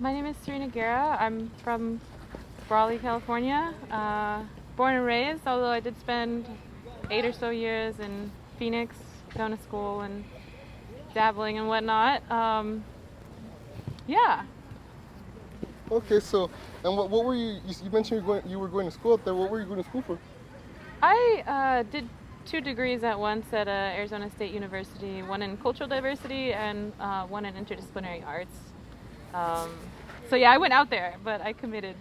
My name is Sarina. I'm from Brawley, California. Born and raised, although I did spend 8 or so years in Phoenix, going to school and dabbling and whatnot. Yeah, Okay, so and what were you mentioned you were going to school up there. What were you going to school for? I did 2 degrees at once at Arizona State University, one in cultural diversity and one in interdisciplinary arts. Um, so yeah, I went out there, but I committed,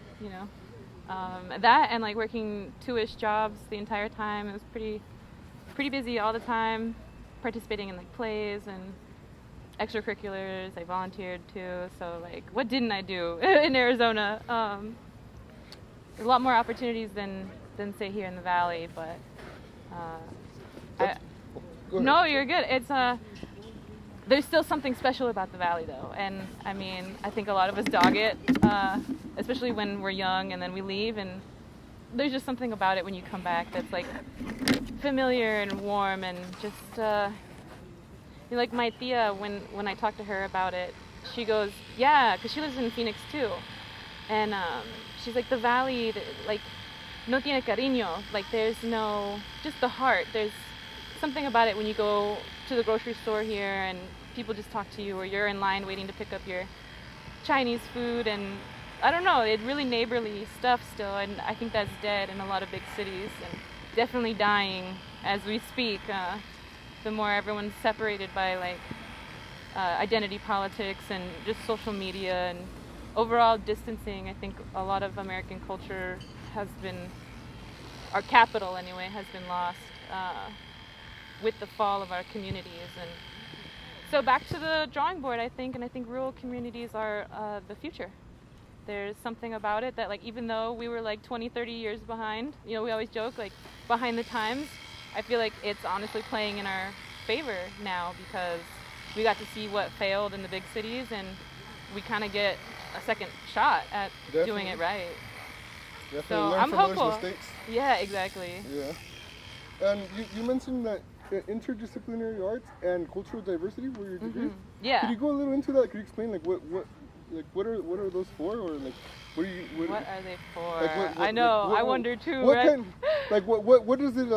that and like working 2-ish jobs the entire time. It was pretty busy all the time, participating in like plays and extracurriculars. I volunteered too. So like, what didn't I do in Arizona? There's a lot more opportunities than say here in the valley, but Go ahead. no, you're good. It's there's still something special about the valley though, and I mean, I think a lot of us dog it, especially when we're young and then we leave, and there's just something about it when you come back that's like familiar and warm and just like my tia, when I talk to her about it, she goes, yeah, because she lives in Phoenix too, and she's like, the valley, like, no tiene cariño, like there's no, just the heart. There's something about it when you go to the grocery store here and people just talk to you, or you're in line waiting to pick up your Chinese food, and I don't know, it's really neighborly stuff still, and I think that's dead in a lot of big cities and definitely dying as we speak. The more everyone's separated by like identity politics and just social media and overall distancing, I think a lot of American culture has been, our capital anyway, has been lost with the fall of our communities. And so back to the drawing board, I think, and I think rural communities are the future. There's something about it that, like, even though we were like 20, 30 years behind, we always joke, like, behind the times, I feel like it's honestly playing in our favor now, because we got to see what failed in the big cities, and we kind of get a second shot at doing it right. Definitely So learn I'm from hopeful. others' mistakes. Yeah, exactly. Yeah. And you mentioned that interdisciplinary arts and cultural diversity were your degrees. Yeah. Could you go a little into that? Could you explain like what are those for, or like what are you? What are they for? Like, I know. I wonder too. What right? kind? Like what does it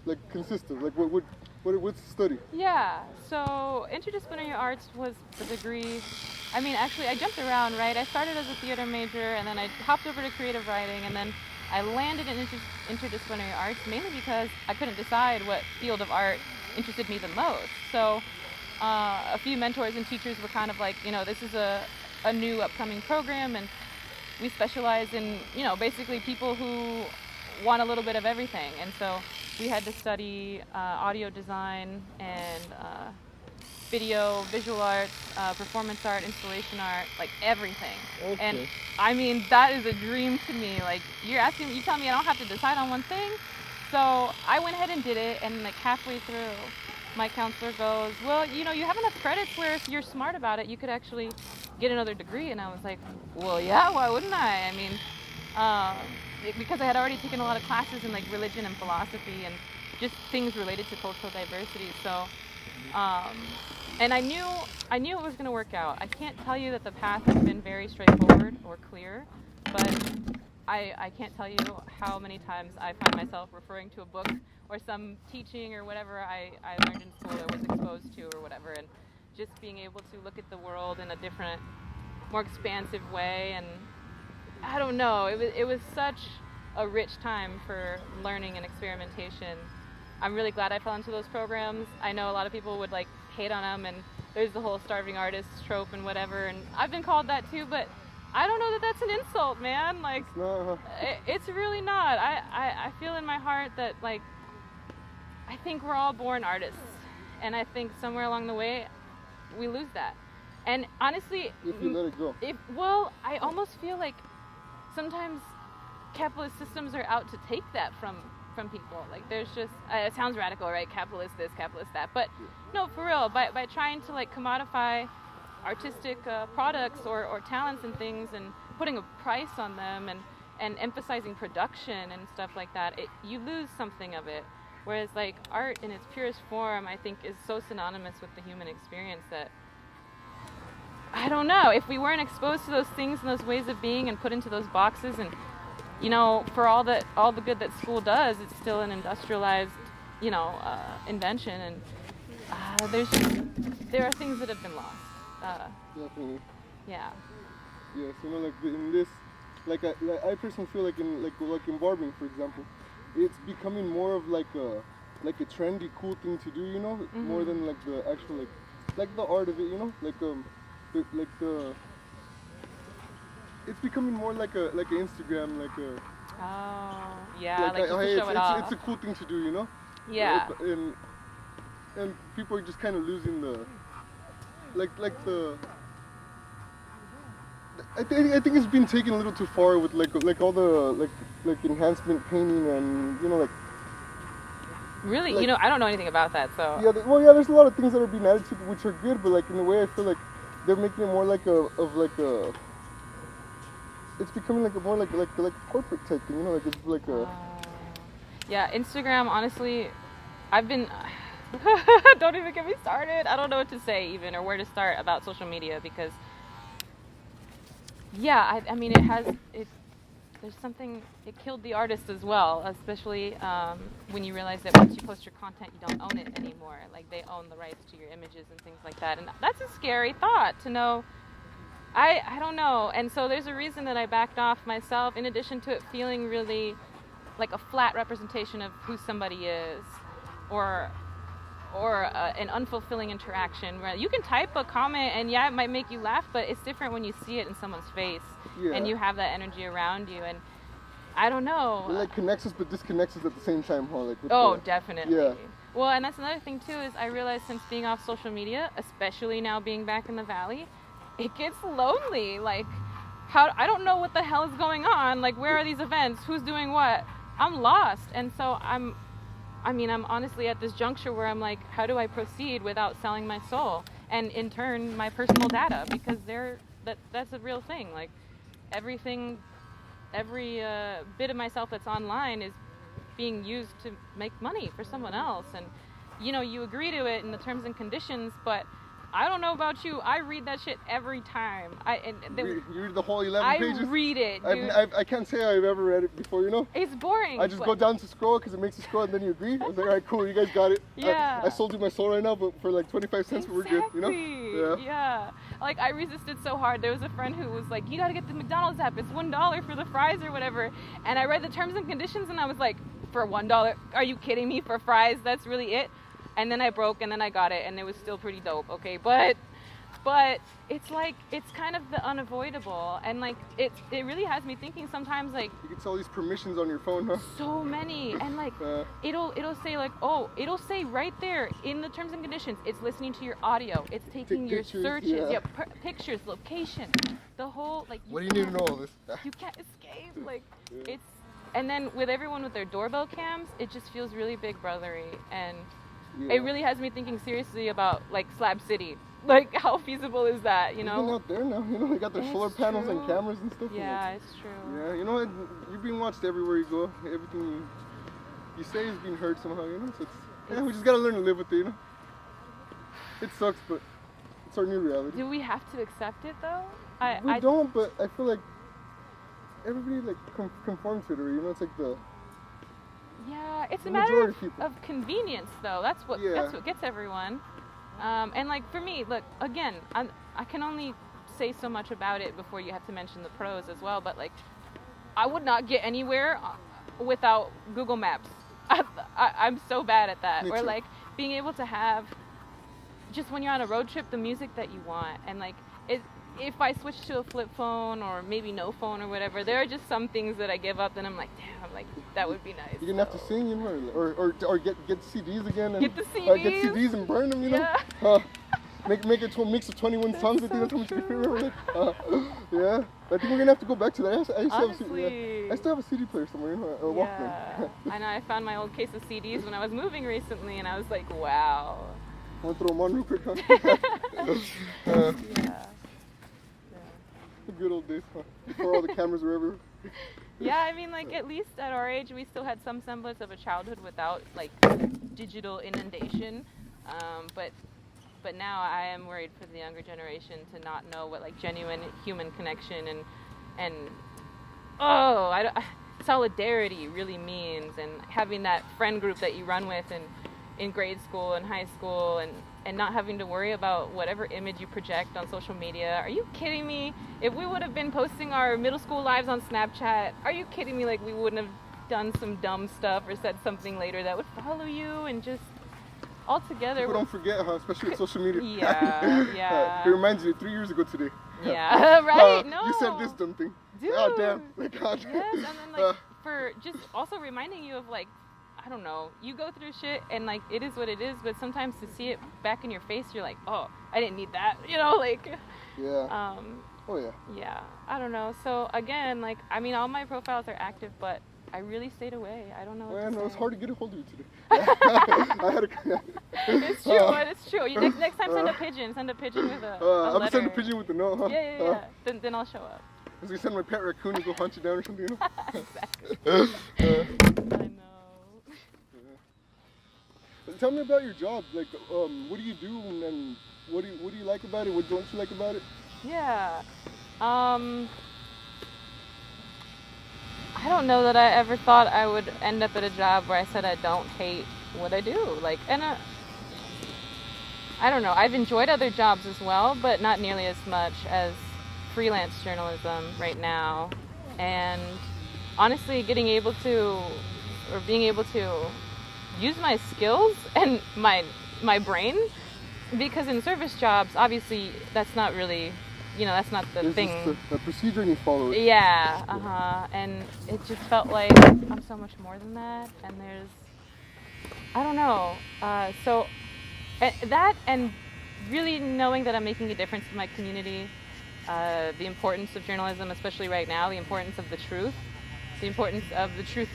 like consist of? Like what's the study? Yeah. So interdisciplinary arts was the degree. I mean, actually, I jumped around, right? I started as a theater major, and then I hopped over to creative writing, and then I landed in interdisciplinary arts mainly because I couldn't decide what field of art interested me the most. So a few mentors and teachers were kind of like, this is a new upcoming program, and we specialize in, basically people who want a little bit of everything. And so we had to study audio design and video, visual arts, performance art, installation art, like everything. Okay. And I mean, that is a dream to me. Like, you tell me I don't have to decide on one thing. So I went ahead and did it, and like halfway through, my counselor goes, well, you have enough credits where if you're smart about it, you could actually get another degree. And I was like, well, yeah, why wouldn't I? I mean, because I had already taken a lot of classes in like religion and philosophy and just things related to cultural diversity. So, and I knew it was going to work out. I can't tell you that the path has been very straightforward or clear, but I can't tell you how many times I find myself referring to a book or some teaching or whatever I learned in school or was exposed to or whatever, and just being able to look at the world in a different, more expansive way. And I don't know, it was such a rich time for learning and experimentation. I'm really glad I fell into those programs. I know a lot of people would like hate on them, and there's the whole starving artist trope and whatever, and I've been called that too, but I don't know that that's an insult, man. Like, it's really not. I feel in my heart that, like, I think we're all born artists, and I think somewhere along the way we lose that. And honestly, if you let it go. Well, I almost feel like sometimes capitalist systems are out to take that from people. Like, there's just, it sounds radical, right? Capitalist this, capitalist that. But no, for real, by trying to like commodify artistic products or talents and things, and putting a price on them, and emphasizing production and stuff like that, you lose something of it. Whereas like art in its purest form, I think, is so synonymous with the human experience that I don't know, if we weren't exposed to those things and those ways of being and put into those boxes, and you know, for all the good that school does, it's still an industrialized, you know, invention, and there are things that have been lost. Definitely. Yeah. Yes, you know, like in this, like I personally feel like in barbing, for example, it's becoming more of like a trendy, cool thing to do, you know, more than like the actual like the art of it, you know, it's becoming more like an Instagram, like a. Oh, yeah, like just to show it off. It's a cool thing to do, you know. Yeah. And people are just kind of losing the, the. I think it's been taken a little too far with like all the like enhancement painting and, you know, like. Really, you know, I don't know anything about that, so. Yeah, there's a lot of things that are being added to which are good, but like in a way I feel like they're making it more like it's becoming like a more like a corporate type thing, you know, like it's like a. Yeah, Instagram. Honestly, I've been. Don't even get me started. I don't know what to say even or where to start about social media because. Yeah, I mean there's something, it killed the artist as well, especially when you realize that once you post your content, you don't own it anymore. Like they own the rights to your images and things like that. And that's a scary thought to know. I don't know. And so there's a reason that I backed off myself, in addition to it feeling really like a flat representation of who somebody is, or an unfulfilling interaction where you can type a comment and yeah, it might make you laugh, but it's different when you see it in someone's face and you have that energy around you. And I don't know. It like connects us but disconnects us at the same time, huh? Like Definitely. Yeah. Well, and that's another thing too, is I realized since being off social media, especially now being back in the Valley, it gets lonely. Like, I don't know what the hell is going on. Like, where are these events? Who's doing what? I'm lost. And so I'm honestly at this juncture where I'm like, how do I proceed without selling my soul? And in turn, my personal data, because that's a real thing. Like, every bit of myself that's online is being used to make money for someone else. And, you know, you agree to it in the terms and conditions, but I don't know about you. I read that shit every time. You read the whole 11 pages? I read it, dude. I can't say I've ever read it before, you know? It's boring. I just go down to scroll because it makes you scroll and then you agree. I was like, all right, cool, you guys got it. Yeah. I sold you my soul right now, but for like 25 cents, Exactly. we're good, you know? Yeah. Like, I resisted so hard. There was a friend who was like, you gotta get the McDonald's app. It's $1 for the fries or whatever. And I read the terms and conditions and I was like, for $1? Are you kidding me? For fries? That's really it? And then I broke and then I got it and it was still pretty dope, okay? But it's like, it's kind of the unavoidable, and like it really has me thinking sometimes, like, you get all these permissions on your phone, huh? So many, and like it'll say like, it'll say right there in the terms and conditions, it's listening to your audio, it's taking your pictures, searches, pictures, location, the whole, like, what do you need to know all this? You can't escape, like it's, and then with everyone with their doorbell cams, it just feels really big brothery, and it really has me thinking seriously about like Slab City. Like, how feasible is that, you know? Even out there now, you know, they got their solar panels and cameras and stuff. Yeah, it's true. Yeah, you know what? You're being watched everywhere you go. Everything you say is being heard somehow, you know? So we just gotta learn to live with it, you know? It sucks, but it's our new reality. Do we have to accept it, though? We don't, but I feel like everybody, like, conforms to it, or, you know, it's like the... Yeah, it's a matter of convenience, though. That's what gets everyone. And like for me, look, again, I can only say so much about it before you have to mention the pros as well, but like, I would not get anywhere without Google Maps. I'm so bad at that. Or like being able to have, just when you're on a road trip, the music that you want. And like, if I switch to a flip phone or maybe no phone or whatever, there are just some things that I give up and I'm like, damn, like that would be nice. You're gonna have to sing, you know, or get CDs again and get the CDs, get CDs and burn them, you know. Make it to a mix of 21 songs. I think that's how much you remember. Yeah, I think we're gonna have to go back to that. I still have a CD player somewhere, you know, a Walkman. I know. I found my old case of CDs when I was moving recently, and I was like, wow. Want to throw them on real quick, huh? Yeah. The good old days, huh? Before all the cameras were everywhere. Yeah, I mean, like, at least at our age, we still had some semblance of a childhood without, like, digital inundation. But But now I am worried for the younger generation to not know what like genuine human connection and solidarity really means, and having that friend group that you run with in grade school and high school, and not having to worry about whatever image you project on social media. Are you kidding me? If we would have been posting our middle school lives on Snapchat, are you kidding me? Like, we wouldn't have done some dumb stuff or said something later that would follow you, and just altogether. People don't forget, huh? Especially with social media. Yeah. It reminds you 3 years ago today. Yeah, right? No. You said this dumb thing. Dude. God damn. Like, God damn. Yes, and then like for just also reminding you of like, I don't know, you go through shit and like it is what it is, but sometimes to see it back in your face, you're like, oh, I didn't need that, you know, like. Yeah. Oh yeah. Yeah, I don't know. So again, like, I mean, all my profiles are active, but I really stayed away. I don't know. Well, no, it's hard to get a hold of you today. It's true. It's true. Next time, send a pigeon. Send a pigeon with a I'm letter. send a pigeon with a note, huh? Yeah. Then I'll show up. I was gonna send my pet raccoon to go hunt you down or something, you know? Exactly. I know. Tell me about your job. Like, what do you do, and what do you like about it? What don't you like about it? Yeah. I don't know that I ever thought I would end up at a job where I said I don't hate what I do. Like, and I don't know. I've enjoyed other jobs as well, but not nearly as much as freelance journalism right now. And honestly, being able to use my skills and my brain, because in service jobs, obviously, that's not really, that's not the thing. Just the procedure and you follow it. Yeah, and it just felt like I'm so much more than that, and I don't know. So that, and really knowing that I'm making a difference in my community, the importance of journalism, especially right now, the importance of the truth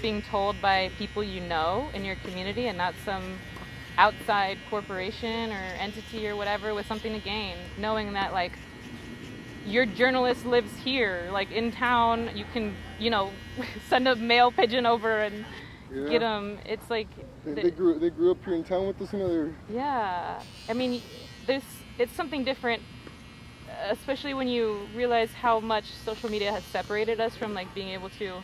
being told by people you know in your community and not some outside corporation or entity or whatever with something to gain. Knowing that, like, your journalist lives here, like in town, you can, send a mail pigeon over and get them. It's like they grew up here in town with us, Yeah, I mean, it's something different, especially when you realize how much social media has separated us from like being able to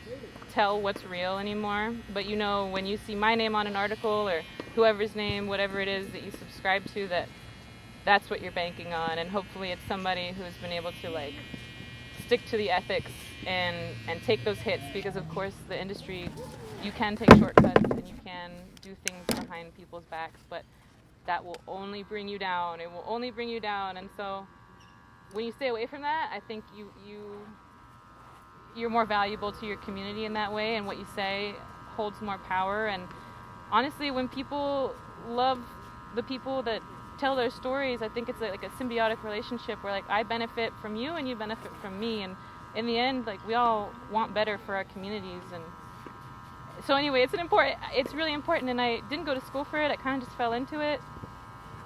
tell what's real anymore. But when you see my name on an article or whoever's name, whatever it is that you subscribe to, that's what you're banking on, and hopefully it's somebody who's been able to like stick to the ethics and take those hits, because of course the industry, you can take shortcuts and you can do things behind people's backs, but that will only bring you down. It will only bring you down. And so when you stay away from that, I think you're more valuable to your community in that way, and what you say holds more power. And honestly, when people love the people that tell their stories, I think it's like a symbiotic relationship where like I benefit from you and you benefit from me, and in the end, like, we all want better for our communities. And so anyway, it's really important, and I didn't go to school for it. I kind of just fell into it,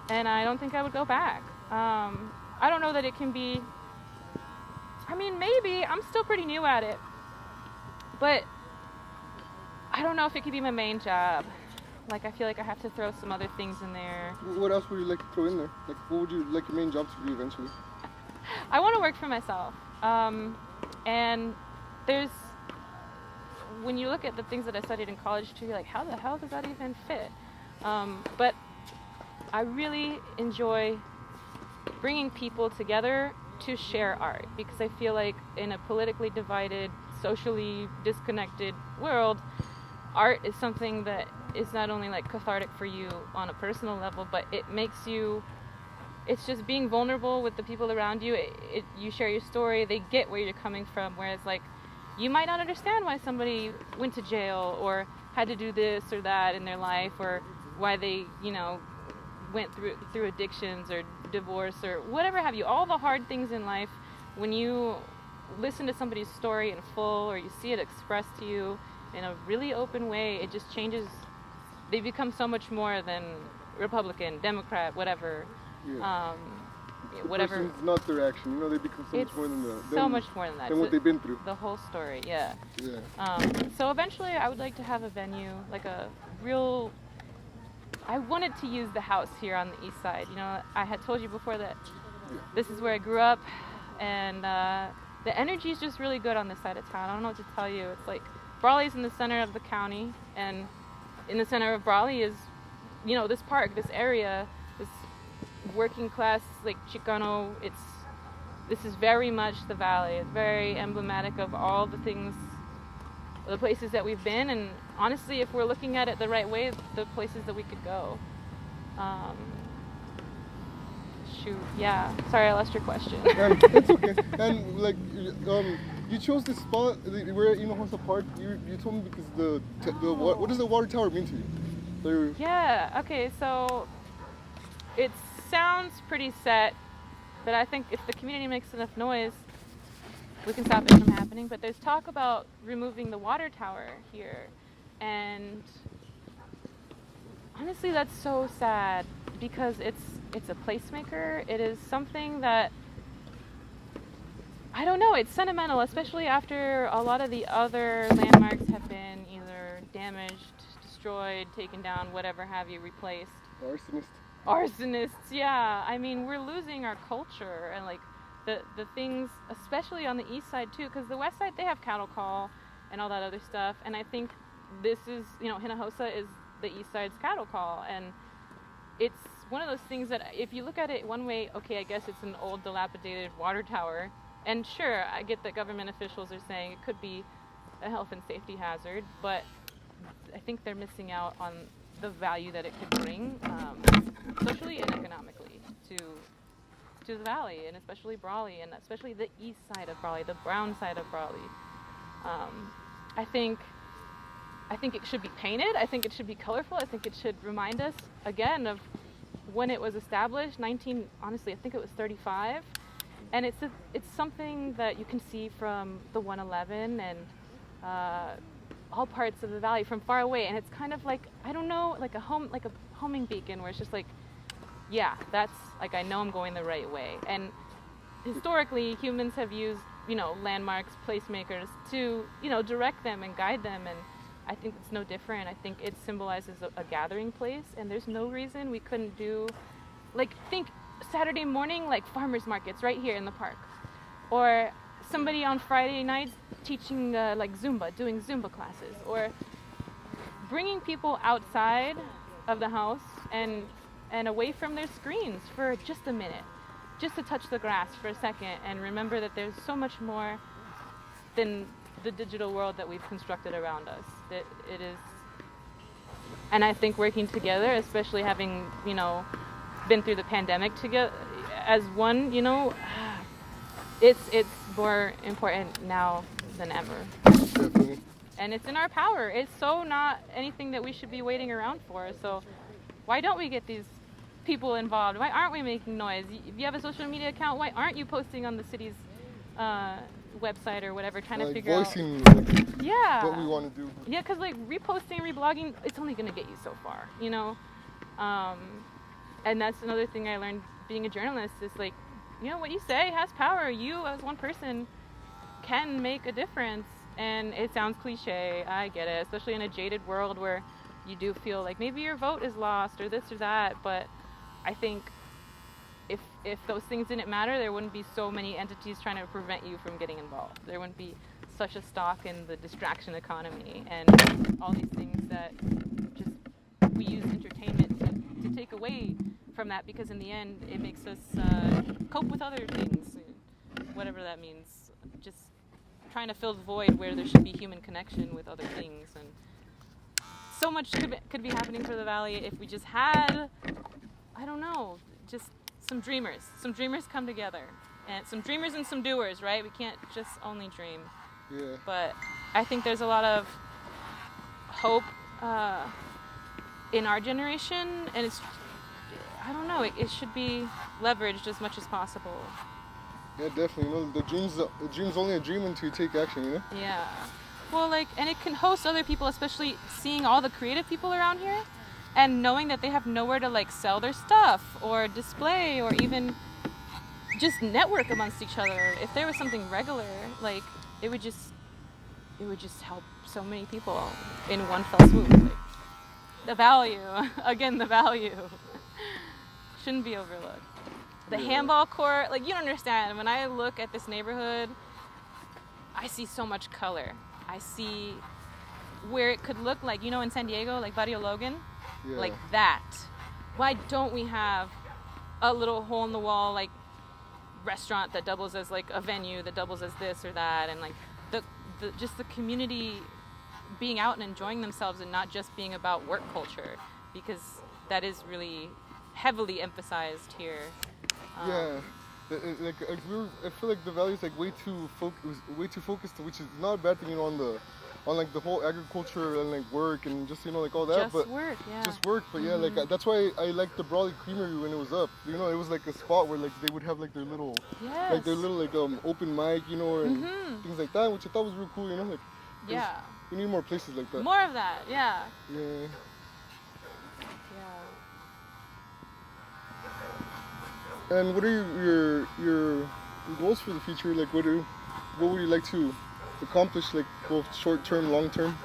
and I don't think I would go back. I don't know that it can be, I mean, maybe, I'm still pretty new at it, but I don't know if it could be my main job. Like, I feel like I have to throw some other things in there. What else would you like to throw in there? Like, what would you like your main job to be eventually? I want to work for myself. And when you look at the things that I studied in college too, you're like, how the hell does that even fit? But I really enjoy bringing people together to share art, because I feel like in a politically divided, socially disconnected world, art is something that is not only like cathartic for you on a personal level, but it makes you, it's just being vulnerable with the people around you. You share your story, they get where you're coming from, whereas like you might not understand why somebody went to jail or had to do this or that in their life, or why they went through addictions or divorce or whatever have you. All the hard things in life, when you listen to somebody's story in full, or you see it expressed to you in a really open way, it just changes. They become so much more than Republican, Democrat, whatever. Yeah. Whatever. The person's not their action. They become so much more than much more than that. Than what they've been through. The whole story, yeah. Yeah. So eventually, I would like to have a venue, like a real I wanted to use the house here on the east side. You know, I had told you before that Yeah. this is where I grew up, and the energy is just really good on this side of town. I don't know what to tell you. It's like Brawley's in the center of the county, and in the center of Brawley is, you know, this park, this area, this working class, like Chicano. This is very much the valley. It's very emblematic of all the things, the places that we've been, and honestly, if we're looking at it the right way, the places that we could go. Yeah. Sorry, I lost your question. It's okay. And like, you chose this spot. We're at Hinojosa Park. You told me because what does the water tower mean to you? Yeah. Okay. So it sounds pretty set, but I think if the community makes enough noise, we can stop it from happening. But there's talk about removing the water tower here, and honestly, that's so sad because it's a placemaker. It is something that, I don't know, it's sentimental, especially after a lot of the other landmarks have been either damaged, destroyed, taken down, whatever have you, replaced. Arsonists, yeah. I mean, we're losing our culture and like the things, especially on the east side too, because the west side, they have cattle call and all that other stuff. And I think this is, Hinojosa is the east side's cattle call. And it's one of those things that if you look at it one way, okay, I guess it's an old dilapidated water tower. And sure, I get that government officials are saying it could be a health and safety hazard, but I think they're missing out on the value that it could bring, socially and economically, to the valley, and especially Brawley, and especially the east side of Brawley, the brown side of Brawley. I think it should be painted. I think it should be colorful. I think it should remind us again of when it was established. Honestly, I think it was 35, and it's something that you can see from the 111 and all parts of the valley from far away, and it's kind of like, I don't know, like a homing beacon where it's just like, yeah, that's like, I know I'm going the right way. And historically, humans have used, landmarks, placemakers to, direct them and guide them, and I think it's no different. I think it symbolizes a gathering place, and there's no reason we couldn't do, think Saturday morning, farmers markets right here in the park, or somebody on Friday nights teaching Zumba, doing Zumba classes, or bringing people outside of the house and away from their screens for just a minute, just to touch the grass for a second and remember that there's so much more than the digital world that we've constructed around us. That it is, and I think working together, especially having, been through the pandemic together as one, it's more important now than ever. Definitely. And it's in our power. It's so not anything that we should be waiting around for. So why don't we get these people involved? Why aren't we making noise? If you have a social media account, why aren't you posting on the city's website or whatever, trying to figure voicing, out what we want to do? Yeah, because reposting, reblogging, it's only going to get you so far, and that's another thing I learned being a journalist is what you say has power. You as one person can make a difference. And it sounds cliche, I get it, especially in a jaded world where you do feel like maybe your vote is lost or this or that, but I think if those things didn't matter, there wouldn't be so many entities trying to prevent you from getting involved. There wouldn't be such a stock in the distraction economy and all these things that just we use entertainment to take away from that, because in the end it makes us cope with other things, whatever that means. Just trying to fill the void where there should be human connection with other things, and so much could be happening for the valley if we just had, I don't know, just some dreamers come together, and some dreamers and some doers, right? We can't just only dream. Yeah. But I think there's a lot of hope in our generation, and it's, I don't know, it should be leveraged as much as possible. Yeah, definitely. The dream's only a dream until you take action, Yeah. Well, and it can host other people, especially seeing all the creative people around here and knowing that they have nowhere to sell their stuff or display or even just network amongst each other. If there was something regular, it would just help so many people in one fell swoop. The value. Again, the value. Shouldn't be overlooked. The handball court, like, you don't understand. When I look at this neighborhood, I see so much color. I see where it could look like, in San Diego, like Barrio Logan, like that. Why don't we have a little hole-in-the-wall, like, restaurant that doubles as, like, a venue that doubles as this or that, and, like, just the community being out and enjoying themselves and not just being about work culture, because that is really heavily emphasized here. Like I feel like the valley is like way too focused, which is not a bad thing, on like the whole agriculture and like work and just like all that. Just work, but like that's why I liked the Brawley Creamery when it was up. It was like a spot where like they would have like their little open mic, and things like that, which I thought was real cool. Like we need more places like that. More of that, yeah. And what are your goals for the future? Like, what would you like to accomplish, like both short term, long term?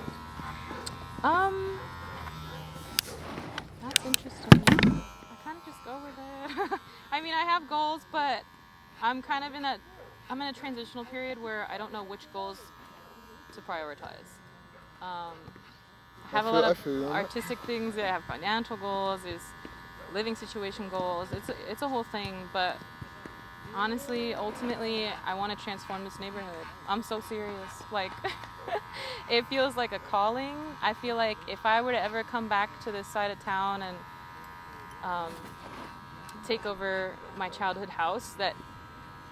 That's interesting. I kind of just go with it. I mean, I have goals, but I'm kind of in a transitional period where I don't know which goals to prioritize. I have a lot of artistic things. I have financial goals. There's living situation goals. It's a whole thing, but honestly, ultimately, I want to transform this neighborhood. I'm so serious. Like, it feels like a calling. I feel like if I were to ever come back to this side of town and take over my childhood house, that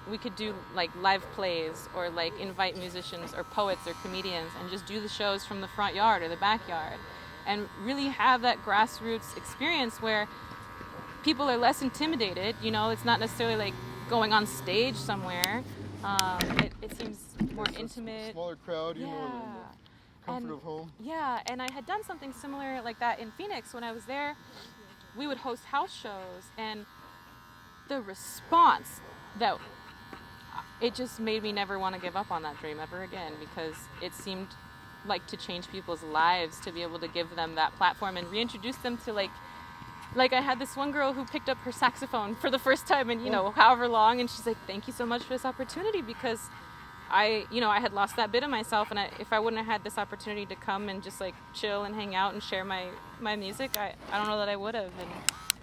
we could do like live plays or like invite musicians or poets or comedians and just do the shows from the front yard or the backyard and really have that grassroots experience where people are less intimidated. It's not necessarily like going on stage somewhere. It seems more intimate. Smaller crowd, comfort of home. Yeah, and I had done something similar like that in Phoenix when I was there. We would host house shows, and the response that it just made me never want to give up on that dream ever again, because it seemed like to change people's lives, to be able to give them that platform and reintroduce them to like I had this one girl who picked up her saxophone for the first time in, however long, and she's like, thank you so much for this opportunity, because I had lost that bit of myself, and if I wouldn't have had this opportunity to come and just like chill and hang out and share my music, I don't know that I would have. And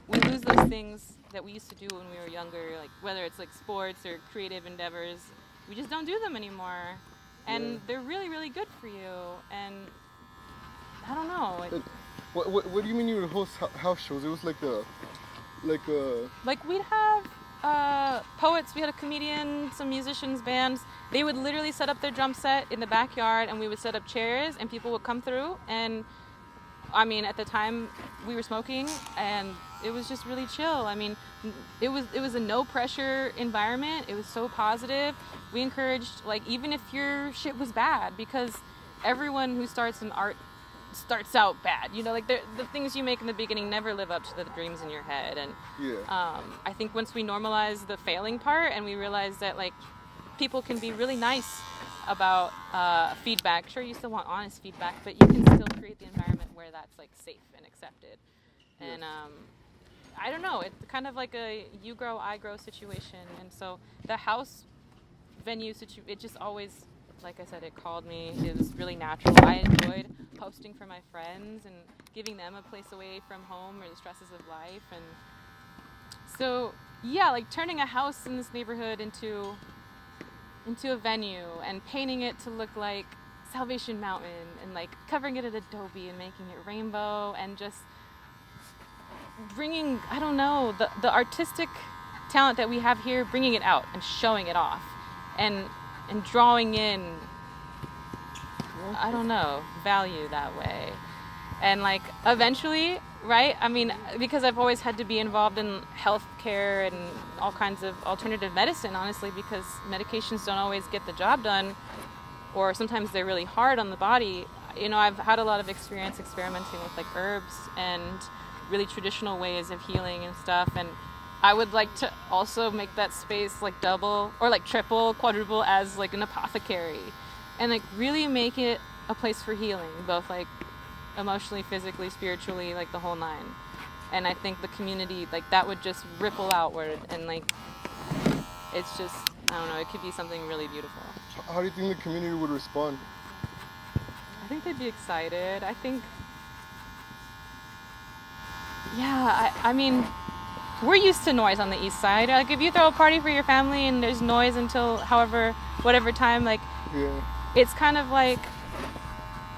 we lose those things that we used to do when we were younger, like whether it's like sports or creative endeavors. We just don't do them anymore, and they're really, really good for you. And I don't know. What do you mean you would host house shows? It was like we'd have poets, we had a comedian, some musicians, bands. They would literally set up their drum set in the backyard, and we would set up chairs, and people would come through. And I mean, at the time we were smoking, and it was just really chill. I mean, it was a no pressure environment. It was so positive. We encouraged, like, even if your shit was bad, because everyone who starts in art starts out bad, like the things you make in the beginning never live up to the dreams in your head. And I think once we normalize the failing part and we realize that like people can be really nice about feedback. Sure, you still want honest feedback, but you can still create the environment where that's like safe and accepted. And I don't know, it's kind of like a you grow, I grow situation. And so the house venue it just always, like I said, it called me. It was really natural. I enjoyed hosting for my friends and giving them a place away from home or the stresses of life. And so, like turning a house in this neighborhood into a venue and painting it to look like Salvation Mountain and like covering it in adobe and making it rainbow and just bringing, I don't know, the artistic talent that we have here, bringing it out and showing it off and drawing in, I don't know, value that way. And like eventually, right? I mean, because I've always had to be involved in healthcare and all kinds of alternative medicine, honestly, because medications don't always get the job done, or sometimes they're really hard on the body. I've had a lot of experience experimenting with like herbs and really traditional ways of healing and stuff. And I would like to also make that space like double or like triple, quadruple as like an apothecary, and like really make it a place for healing, both like emotionally, physically, spiritually, like the whole nine. And I think the community, like, that would just ripple outward, and like, it's just, I don't know, it could be something really beautiful. How do you think the community would respond? I think they'd be excited. I think, yeah, I mean, we're used to noise on the east side. Like, if you throw a party for your family and there's noise until whatever time, like, Yeah. it's kind of like,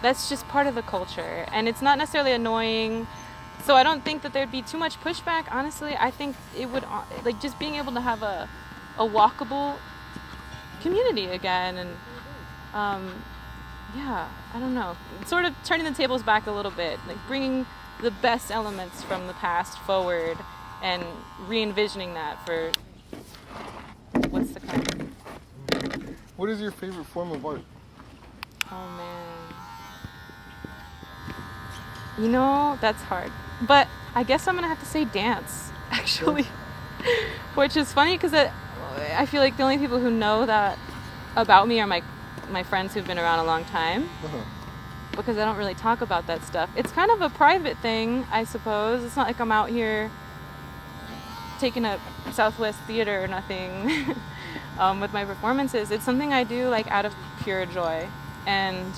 that's just part of the culture. And it's not necessarily annoying. So I don't think that there'd be too much pushback, honestly. I think it would, like, just being able to have a walkable community again. And, yeah, I don't know. Sort of turning the tables back a little bit, like bringing the best elements from the past forward and re-envisioning that for what's to come. What is your favorite form of art? Oh, man. You know, that's hard. But I guess I'm going to have to say dance, actually. Which is funny because I feel like the only people who know that about me are my friends who've been around a long time. Uh-huh. Because I don't really talk about that stuff. It's kind of a private thing, I suppose. It's not like I'm out here taking up Southwest Theater or nothing with my performances. It's something I do like out of pure joy. And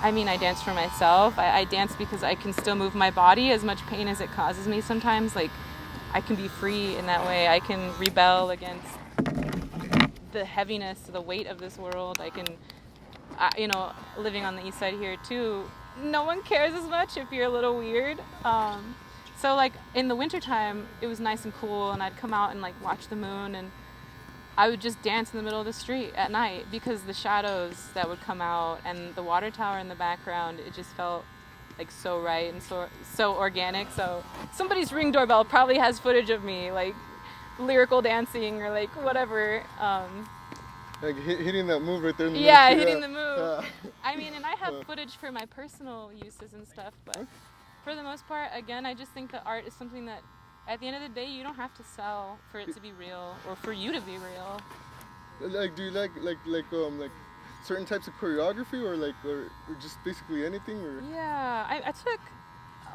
I mean, I dance for myself. I dance because I can still move my body, as much pain as it causes me sometimes. Like, I can be free in that way. I can rebel against the heaviness, the weight of this world. I can, you know, living on the east side here too, no one cares as much if you're a little weird. So like in the wintertime, it was nice and cool, and I'd come out and like watch the moon, and I would just dance in the middle of the street at night because the shadows that would come out and the water tower in the background, it just felt like so right and so organic. So somebody's Ring doorbell probably has footage of me like lyrical dancing or like whatever. Like hitting that move right there in the yeah, middle. hitting the move. I mean, and I have footage for my personal uses and stuff, but for the most part, again, I just think that art is something that at the end of the day, you don't have to sell for it to be real or for you to be real. Like, do you like certain types of choreography or just basically anything? Or Yeah, I took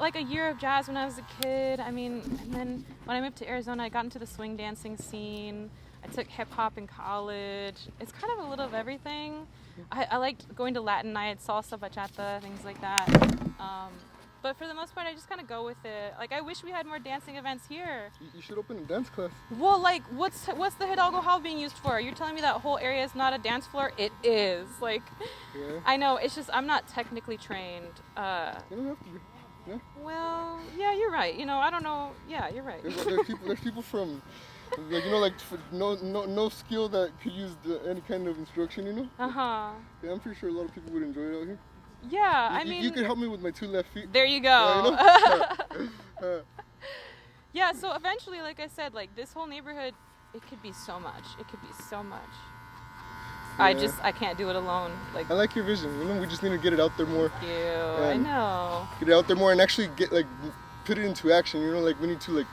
like a year of jazz when I was a kid. I mean, and then when I moved to Arizona, I got into the swing dancing scene. I took hip hop in college. It's kind of a little of everything. I liked going to Latin nights, salsa, bachata, things like that. But for the most part, I just kind of go with it. Like, I wish we had more dancing events here. You should open a dance class. Well, like, what's the Hidalgo Hall being used for? You're telling me that whole area is not a dance floor? It is. Like, Yeah. I know. It's just I'm not technically trained. You don't have to be. Yeah. Well, yeah, you're right. You know, I don't know. Yeah, you're right. There's people from, like, you know, like no skill that could use any kind of instruction. You know. Uh-huh. Yeah, I'm pretty sure a lot of people would enjoy it out here. Yeah, I mean, you could help me with my 2 left feet. there you go. Yeah, you know? Yeah, so eventually, like I said, like this whole neighborhood, it could be so much. It could be so much. Yeah. I can't do it alone. Like, I like your vision. You know, we just need to get it out there more. thank you. I know. Get it out there more and actually put it into action. You know, like we need to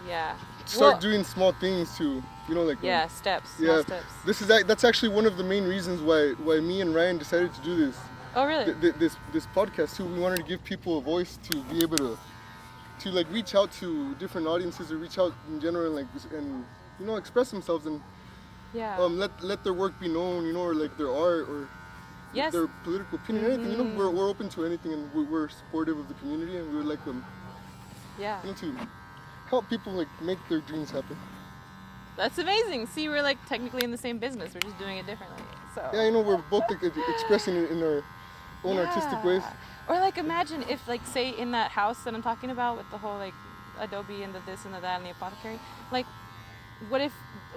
Yeah. start doing small things to, you know, like Yeah, steps. yeah. Small steps. That's actually one of the main reasons why me and Ryan decided to do this. Oh, really? This podcast too. We wanted to give people a voice to be able to like reach out to different audiences or reach out in general and you know, express themselves and Yeah. let their work be known, you know, or like their art or Yes. their political opinion, anything. You know, we're open to anything, and we're supportive of the community, and we would like them, Yeah. you know, to help people like make their dreams happen. That's amazing. See, we're like technically in the same business. We're just doing it differently. So. Yeah, you know, we're both like, expressing it in our own artistic ways. Or like imagine if like say in that house that I'm talking about with the whole like adobe and the this and the that and the apothecary, like what if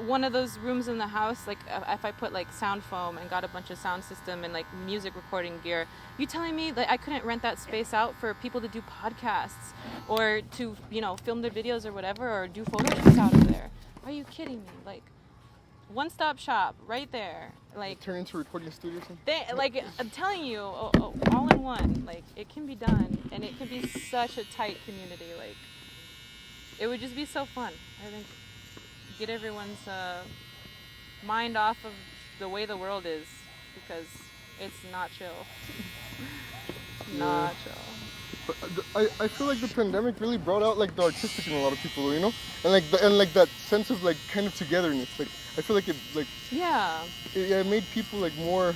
one of those rooms in the house, like if I put like sound foam and got a bunch of sound system and like music recording gear, you telling me that I couldn't rent that space out for people to do podcasts or to, you know, film their videos or whatever, or do photo shoots out of there? Are you kidding me? Like, one-stop shop right there. Like, turn into a recording studio or something. like I'm telling you, all in one. Like, it can be done, and it can be such a tight community. Like, it would just be so fun. I think get everyone's mind off of the way the world is, because it's not chill. Nacho. But I feel like the pandemic really brought out like the artistic in a lot of people, you know, and like that sense of like kind of togetherness. Like I feel like Yeah. it made people like more.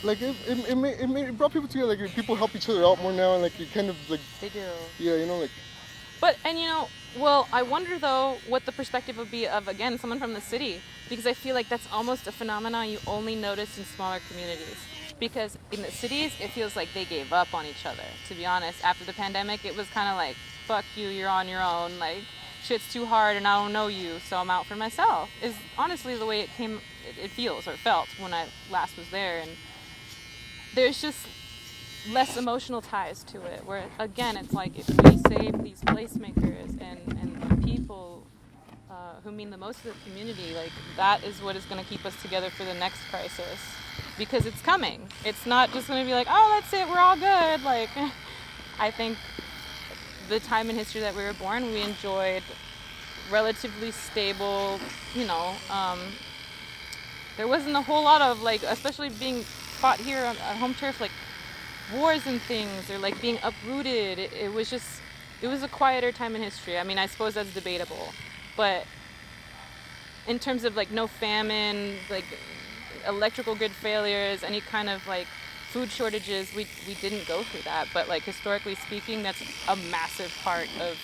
Like it brought people together. Like people help each other out more now, and like it kind of like They do. yeah, you know, like. But, and well, I wonder though what the perspective would be of, again, someone from the city, because I feel like that's almost a phenomenon you only notice in smaller communities. Because in the cities, it feels like they gave up on each other, to be honest. After the pandemic, it was kind of like, fuck you, you're on your own, like, shit's too hard and I don't know you, so I'm out for myself, is honestly the way it feels or felt when I last was there. And there's just less emotional ties to it, where again it's like if we save these placemakers and the people who mean the most to the community, like that is what is going to keep us together for the next crisis, because it's coming. It's not just going to be like, oh, that's it, we're all good. Like I think the time in history that we were born, we enjoyed relatively stable, there wasn't a whole lot of like, especially being fought here on home turf, like wars and things, or like being uprooted. It was a quieter time in history. I mean, I suppose that's debatable, but in terms of like no famine, like electrical grid failures, any kind of like food shortages, we didn't go through that. But like historically speaking, that's a massive part of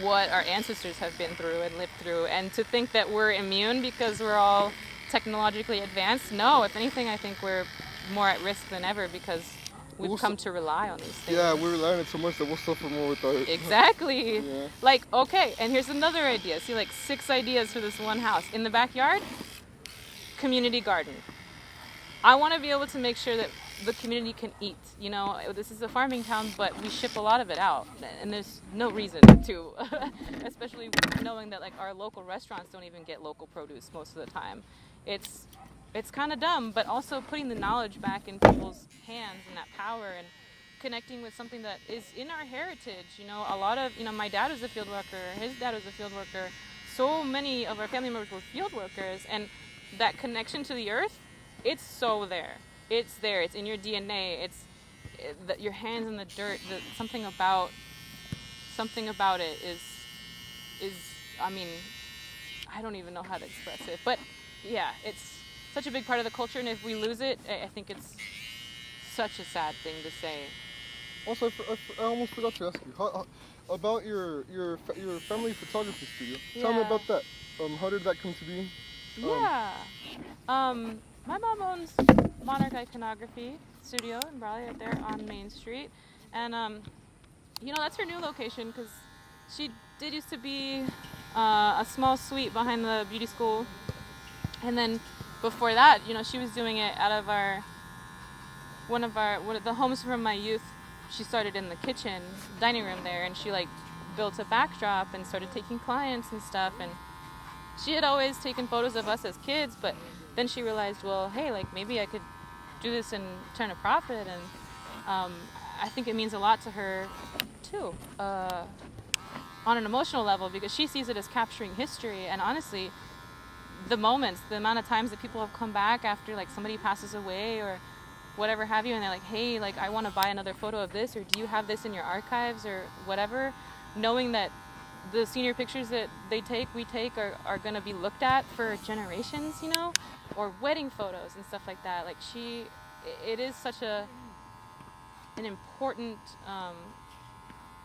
what our ancestors have been through and lived through. And to think that we're immune because we're all technologically advanced, no. If anything, I think we're more at risk than ever because we've come to rely on these things. Yeah, we rely on it so much that we'll suffer more without it. Exactly. Yeah. Like, okay, and here's another idea. See, like 6 ideas for this one house. In the backyard, community garden. I want to be able to make sure that the community can eat. You know, this is a farming town, but we ship a lot of it out, and there's no reason to, especially knowing that like our local restaurants don't even get local produce most of the time. It's kind of dumb, but also putting the knowledge back in people's hands and that power and connecting with something that is in our heritage. You know, a lot of, my dad was a field worker, his dad was a field worker. So many of our family members were field workers, and that connection to the earth, it's so there. It's there. It's in your DNA. Your hands in the dirt. Something about it is. I mean, I don't even know how to express it, but yeah, it's such a big part of the culture, and if we lose it, I think it's such a sad thing to say. Also, I almost forgot to ask you how about your family photography studio. Tell me about that. How did that come to be? My mom owns Monarch Iconography Studio in Brawley, right there on Main Street, and that's her new location because she did used to be a small suite behind the beauty school, and then before that, she was doing it out of one of the homes from my youth. She started in the kitchen, dining room there, and she like built a backdrop and started taking clients and stuff. And she had always taken photos of us as kids, but then she realized, well, hey, like maybe I could do this and turn a profit. And I think it means a lot to her too, on an emotional level, because she sees it as capturing history. And honestly, the amount of times that people have come back after like somebody passes away or whatever have you, and they're like, hey, like I want to buy another photo of this, or do you have this in your archives or whatever, knowing that the senior pictures that we take are going to be looked at for generations, or wedding photos and stuff like that. Like it is such an important,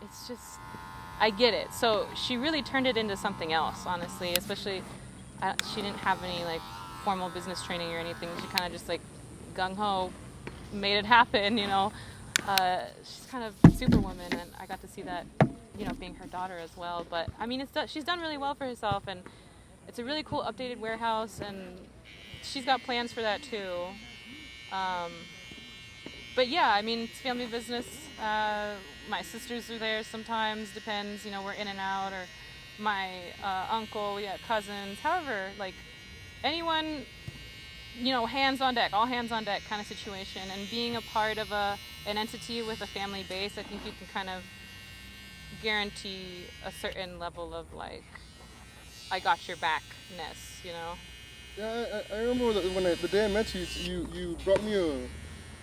it's just, I get it. So she really turned it into something else, honestly, especially she didn't have any like formal business training or anything. She kind of just like gung-ho made it happen, She's kind of superwoman, and I got to see that, being her daughter as well. But I mean, she's done really well for herself, and it's a really cool updated warehouse, and she's got plans for that too. But yeah, I mean, it's family business. My sisters are there sometimes, depends, we're in and out, or my uncle, cousins, however, like anyone, hands on deck, all hands on deck kind of situation. And being a part of an entity with a family base, I think you can kind of guarantee a certain level of like, I got your backness, Yeah, I remember when the day I met you, you brought me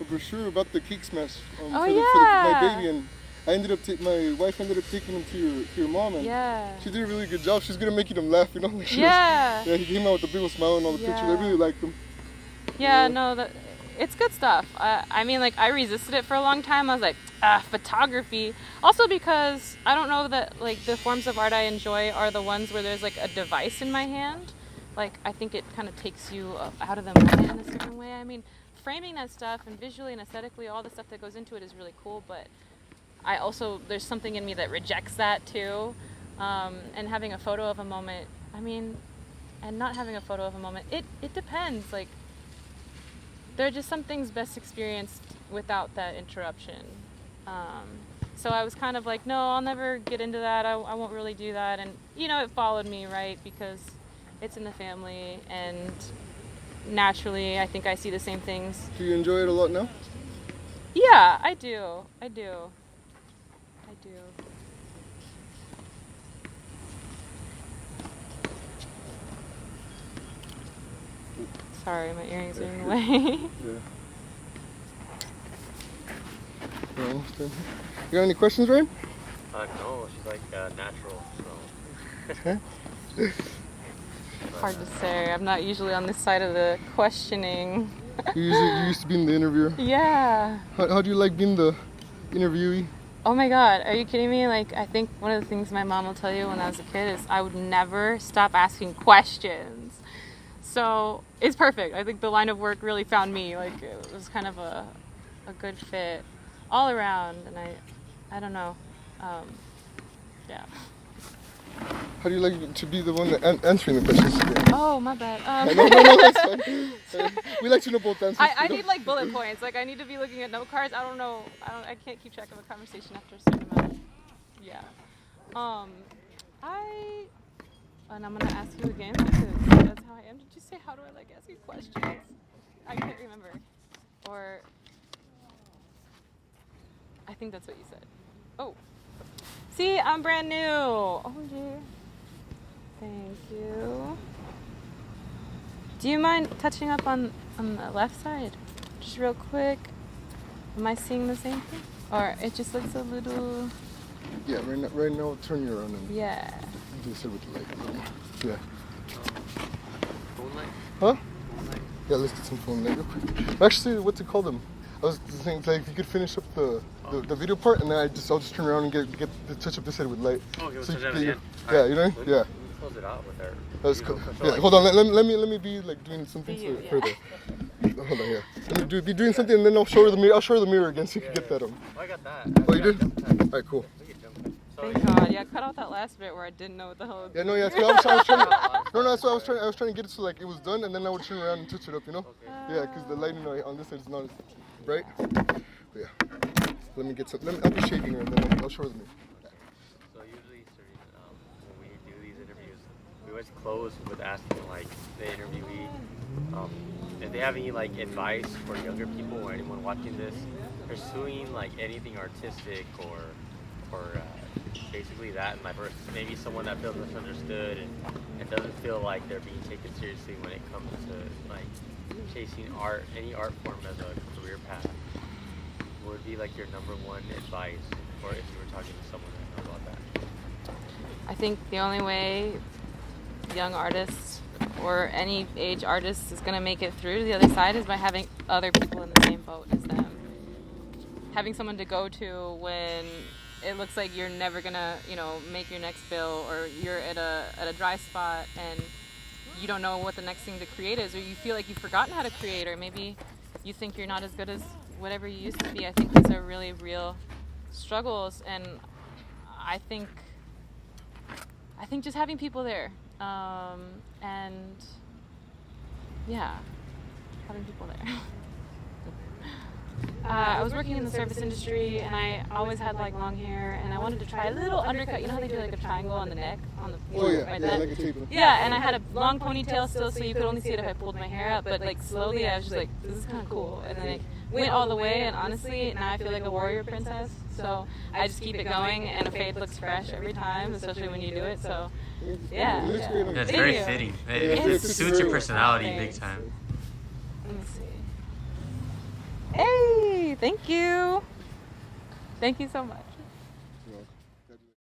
a brochure about the cake smash Oh, for yeah. my baby, and I ended up my wife ended up taking him to your mom, and Yeah. she did a really good job. She's good at making him laugh, you know. Like Yeah. yeah, he came out with a big smile and all the pictures. I really liked them. Yeah, no, it's good stuff. I mean, like, I resisted it for a long time. I was like, photography. Also because I don't know that, like, the forms of art I enjoy are the ones where there's, like, a device in my hand. Like, I think it kind of takes you out of the moment in a certain way. I mean, framing that stuff and visually and aesthetically, all the stuff that goes into it is really cool, but there's something in me that rejects that too. And having a photo of a moment, I mean, and not having a photo of a moment, it depends. Like, there are just some things best experienced without that interruption. So I was kind of like, no, I'll never get into that. I won't really do that. And, you know, it followed me, right? Because it's in the family, and naturally, I think I see the same things. Do you enjoy it a lot now? Yeah, I do. Sorry, my earrings are in the way. Yeah. You got any questions, Ryan? No, she's like natural, so. Okay. Hard to say. I'm not usually on this side of the questioning. You used to be the interviewer. Yeah. How do you like being the interviewee? Oh my God, are you kidding me? Like, I think one of the things my mom will tell you when I was a kid is I would never stop asking questions. So it's perfect. I think the line of work really found me. Like, it was kind of a good fit all around, and I don't know. Yeah. How do you like to be the one answering the questions? Oh, my bad. No, that's fine. We like to know both answers. I need like bullet points. Like, I need to be looking at note cards. I don't know. I can't keep track of a conversation after a certain amount. Yeah. And I'm gonna ask you again because that's how I am. Did you say how do I like asking questions? I can't remember. Or I think that's what you said. Oh. See, I'm brand new. Oh, dear. Thank you. Do you mind touching up on the left side? Just real quick. Am I seeing the same thing? Or it just looks a little... Yeah, right now, turn you around and Yeah. do this with the light. Yeah. Phone light? Huh? Phone light? Yeah, let's get some phone light real quick. Actually, what to call them? I was thinking, like, if you could finish up the video part, and then I'll just turn around and get the touch up this head with light. Oh, okay, we'll so touch that at the end. Yeah, you know? Yeah. Close it out with our... That's cool. Yeah, hold on. Let me be like doing something further. Hold on, yeah. Let me be doing something, and then I'll show her the mirror. I'll show her the mirror again, so you can get that on. Oh, I got that. Oh, you did? All right, cool. Thank God. Yeah, cut out that last bit where I didn't know what the hell. Yeah, no, yeah. I was trying to. No, that's why I was trying to get it so like it was done, and then I would turn around and touch it up, you know? Okay. Yeah, because the lighting on this side is not as bright. But yeah. Let me get some. I'll be shaving her, and then I'll show her the mirror. So usually, Sarina, when we do these interviews, we always close with asking like the interviewee if they have any like advice for younger people or anyone watching this pursuing like anything artistic or basically that in my verse. Maybe someone that feels misunderstood and doesn't feel like they're being taken seriously when it comes to like chasing art, any art form as a career path. What would be like your number one advice, or if you were talking to someone that knows about that? I think the only way young artists or any age artist is going to make it through to the other side is by having other people in the same boat as them. Having someone to go to when it looks like you're never going to, make your next bill, or you're at a dry spot and you don't know what the next thing to create is, or you feel like you've forgotten how to create, or maybe you think you're not as good as whatever you used to be. I think these are really real struggles, and I think just having people there, and yeah, having people there. I was working in the service industry, and I always had like long hair, and I wanted to try a little undercut. You know how they do like a triangle on the neck, on the like a taper. Yeah, and I had a long ponytail still, so you could only see it if I pulled my hair out. But like slowly, I was just like, this is kind of cool, and then it went all the way. And honestly, now I feel like a warrior princess. So I just keep it going, and a fade looks fresh every time, especially when you do it. So yeah, it's very fitting. It suits your personality big time. Let me see. Hey, thank you. Thank you so much.